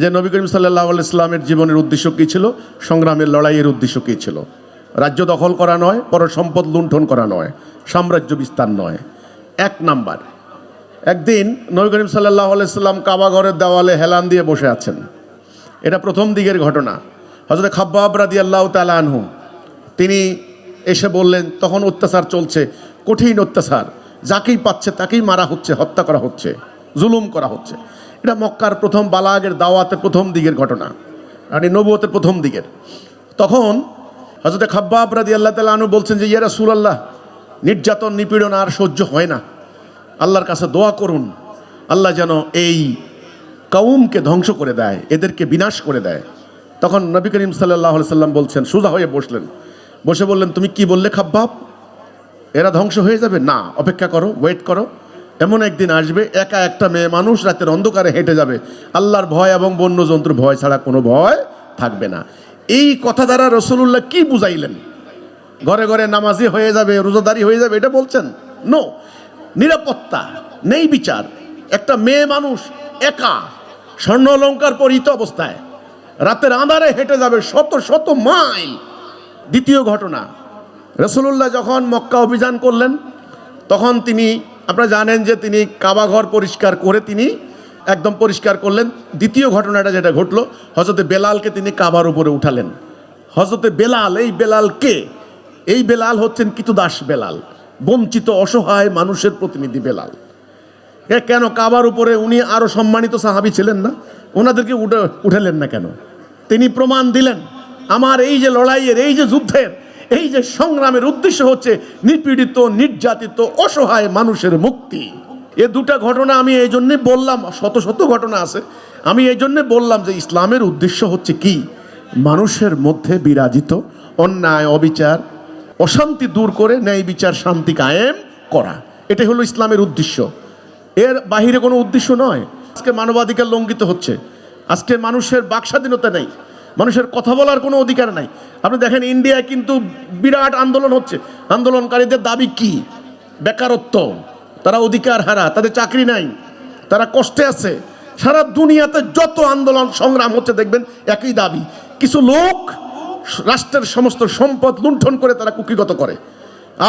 যে নবী করিম সাল্লাল্লাহু আলাইহি সাল্লামের জীবনের উদ্দেশ্য কী ছিল, সংগ্রামের লড়াইয়ের উদ্দেশ্য কী ছিল। রাজ্য দখল করা নয়, পর সম্পদ লুণ্ঠন করা নয়, সাম্রাজ্য বিস্তার নয়। এক নাম্বার, একদিন নবী করিম সাল্লাল্লাহু আলাইহি সাল্লাম কাবা ঘরের দেওয়ালে হেলান দিয়ে বসে আছেন। এটা প্রথম দিকের ঘটনা। হযরত খাব্বাব রাদিয়াল্লাহু তাআলা আনহু তিনি এসে বললেন, তখন অত্যাচার চলছে, কঠিন অত্যাচার, যাকেই পাচ্ছে তাকেই মারা হচ্ছে, হত্যা করা হচ্ছে, জুলুম করা হচ্ছে। এটা মক্কার প্রথম বালাগের দাওয়াতের প্রথম দিকের ঘটনা, মানে নবুয়তের প্রথম দিকের। তখন হযরত খাব্বাব রাদিয়াল্লাহু তাআলা আনহু বলছেন যে, ইয়া রাসূলুল্লাহ, নির্যাতন নিপীড়ন আর সহ্য হয় না, আল্লাহর কাছে দোয়া করুন, আল্লাহ যেন এই কওমকে ধ্বংস করে দেয়, এদেরকে বিনাশ করে দেয়। তখন নবী করিম সাল্লাল্লাহু আলাইহি সাল্লাম বলছেন, সোজা হয়ে বসলেন, বসে বললেন, তুমি কি বললে খাব্বাব? এরা ধ্বংস হয়ে যাবে? না, অপেক্ষা করো, ওয়েট করো। এমন একদিন আসবে, একা একটা মেয়ে মানুষ রাতের অন্ধকারে হেঁটে যাবে, আল্লাহর ভয় এবং বন্য জন্তুর ভয় ছাড়া কোনো ভয় থাকবে না। এই কথা দ্বারা রাসূলুল্লাহ কি বুঝাইলেন? ঘরে ঘরে নামাজি হয়ে যাবে, রোজাদারি হয়ে যাবে, এটা বলছেন? নো, নিরাপত্তা নেই, বিচার। একটা মেয়ে মানুষ একা স্বর্ণ অলংকার পরিহিত অবস্থায় রাতের আঁধারে হেঁটে যাবে শত শত মাইল। দ্বিতীয় ঘটনা, রাসূলুল্লাহ যখন মক্কা অভিযান করলেন, তখন তিনি, আপনারা জানেন যে তিনি কাবা ঘর পরিষ্কার করে তিনি একদম পরিষ্কার করলেন। দ্বিতীয় ঘটনাটা যেটা ঘটলো, হযরতে বেলালকে তিনি কাবার উপরে উঠালেন। হযরতে বেলাল, এই বেলাল কে? এই বেলাল হচ্ছেন কৃতদাস বেলাল, বঞ্চিত অসহায় মানুষের প্রতিনিধি বেলাল। কেন কাবার উপরে? উনি আরো সম্মানিত সাহাবী ছিলেন না? ওনাদেরকে উঠালেন না কেন? তিনি প্রমাণ দিলেন, আমার এই যে লড়াইয়ের, এই যে যুদ্ধের, এই যে সংগ্রামের উদ্দেশ্য হচ্ছে নিপীড়িত, নির্যাতিত, অসহায় মানুষের মুক্তি। এ দুটা ঘটনা আমি এই জন্যে বললাম, শত শত ঘটনা আছে, আমি এই জন্যে বললাম যে ইসলামের উদ্দেশ্য হচ্ছে কি? মানুষের মধ্যে বিরাজিত অন্যায়, অবিচার, অশান্তি দূর করে ন্যায় বিচার, শান্তি কায়েম করা। এটাই হলো ইসলামের উদ্দেশ্য, এর বাহিরে কোনো উদ্দেশ্য নয়। আজকে মানবাধিকার লঙ্ঘিত হচ্ছে, আজকে মানুষের বাক স্বাধীনতা নেই, মানুষের কথা বলার কোনো অধিকার নাই। আপনি দেখেন ইন্ডিয়ায় কিন্তু বিরাট আন্দোলন হচ্ছে। আন্দোলনকারীদের দাবি কি? বেকারত্ব, তারা অধিকার হারা, তাদের চাকরি নাই, তারা কষ্টে আছে। সারা দুনিয়াতে যত আন্দোলন সংগ্রাম হচ্ছে দেখবেন একই দাবি। কিছু লোক রাষ্ট্রের সমস্ত সম্পদ লুণ্ঠন করে তারা কুক্ষিগত করে,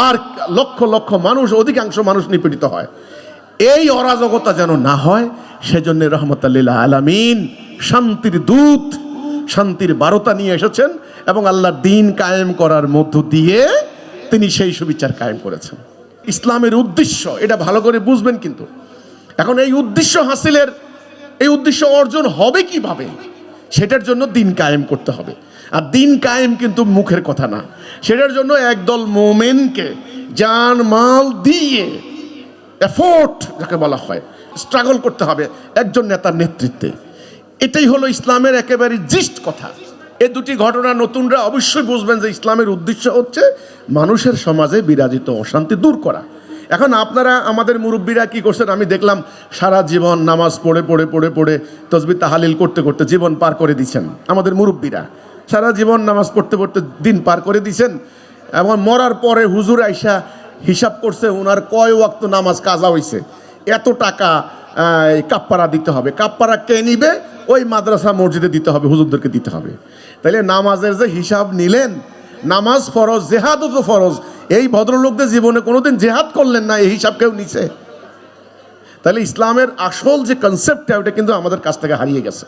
আর লক্ষ লক্ষ মানুষ, অধিকাংশ মানুষ নিপীড়িত হয়। এই অরাজকতা যেন না হয়, সেজন্য রহমতুল লিল আলামিন শান্তির দূত, শান্তির বার্তা নিয়ে এসেছেন এবং আল্লাহর দ্বীন কায়েম করার মধ্য দিয়ে তিনি সেই সুবিচার কায়েম করেছেন। ইসলামের উদ্দেশ্য এটা ভালো করে বুঝবেন। কিন্তু এখন এই উদ্দেশ্য হাসিলের, এই উদ্দেশ্য অর্জন হবে কিভাবে, সেটার জন্য দ্বীন কায়েম করতে হবে। আর দ্বীন কায়েম কিন্তু মুখের কথা না, সেটার জন্য একদল মুমিনকে জান মাল দিয়ে, এফোর্ট যাকে বলা হয়, স্ট্রাগল করতে হবে একজন নেতার নেতৃত্বে। এটাই হলো ইসলামের একেবারে জিস্ট কথা। এই দুটি ঘটনা নতুনরা অবশ্যই বুঝবেন যে ইসলামের উদ্দেশ্য হচ্ছে মানুষের সমাজে বিরাজিত অশান্তি দূর করা। এখন আপনারা, আমাদের মুরব্বীরা কি করছেন আমি দেখলাম, সারা জীবন নামাজ পড়ে পড়ে পড়ে পড়ে তসবিহ তাহলিল করতে করতে জীবন পার করে দিচ্ছেন। আমাদের মুরব্বীরা সারা জীবন নামাজ পড়তে পড়তে দিন পার করে দিচ্ছেন, এবং মরার পরে হুজুর আইসা হিসাব করছে ওনার কয় ওয়াক্ত নামাজ কাজা হয়েছে, এত টাকা কাপ্পারা দিতে হবে। কাপ্পারা কে নিবে? ওই মাদ্রাসা মসজিদে দিতে হবে, হুজুরদেরকে দিতে হবে। তাইলে নামাজের যে হিসাব নিলেন, নামাজ ফরজ, জেহাদও তো ফরজ, এই ভদ্রলোকদের জীবনে কোনোদিন জেহাদ করলেন না, এই হিসাব কেউ নিছে? তাহলে ইসলামের আসল যে কনসেপ্টটা, ওটা কিন্তু আমাদের কাছ থেকে হারিয়ে গেছে।